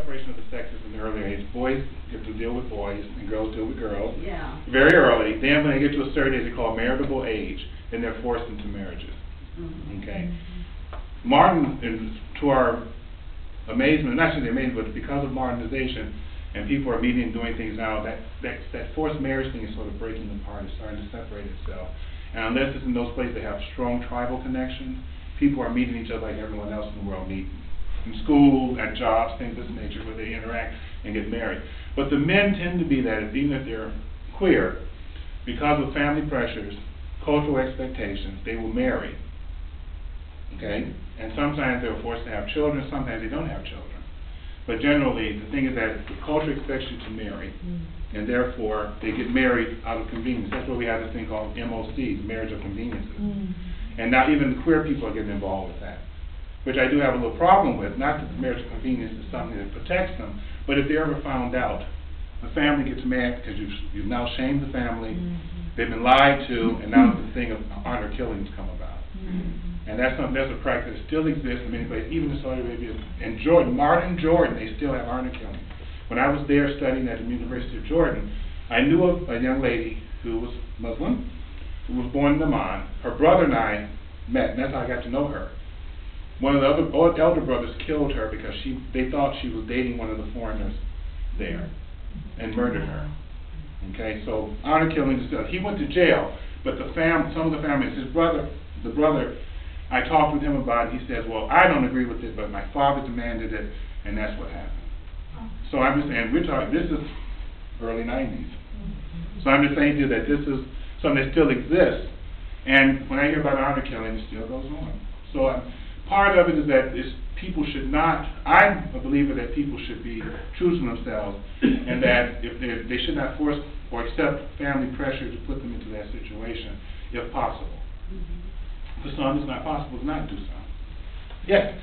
separation of the sexes in the early age. Boys get to deal with boys, and girls deal with girls. Yeah. Very early. Then when they get to a certain age, they call marriageable age, then they're forced into marriages. Okay. Modern, and to our amazement, not just the amazement, but because of modernization, and people are meeting and doing things now, that forced marriage thing is sort of breaking apart. It's starting to separate itself. And unless it's in those places that have strong tribal connections, people are meeting each other like everyone else in the world meets. In school, at jobs, things of this nature, where they interact and get married. But the men tend to be that, even if they're queer, because of family pressures, cultural expectations, they will marry. Okay? And sometimes they're forced to have children, sometimes they don't have children. But generally, the thing is that the culture expects you to marry, and therefore they get married out of convenience. That's why we have this thing called MOC, marriage of conveniences. And now even queer people are getting involved with that, which I do have a little problem with. Not that the marriage of convenience is something that protects them, but if they ever found out, the family gets mad because you've now shamed the family, they've been lied to, and now the thing of honor killings come about. And that's a practice that still exists in many places, even in Saudi Arabia. In Jordan, modern Jordan, they still have honor killing. When I was there studying at the University of Jordan, I knew of a young lady who was Muslim, who was born in Amman. Her brother and I met, and that's how I got to know her. One of the other elder brothers killed her because they thought she was dating one of the foreigners there, and murdered her. Okay, so honor killing is still. He went to jail, but some of the families, the brother, I talked with him about it. He says, well, I don't agree with it, but my father demanded it, and that's what happened. So I'm just saying, this is early 90s. So I'm just saying to you that this is something that still exists. And when I hear about honor killing, it still goes on. So part of it is that people should not, I'm a believer that people should be true to themselves, and that if they should not force or accept family pressure to put them into that situation, if possible. For some, it's not possible to not do so. Yes?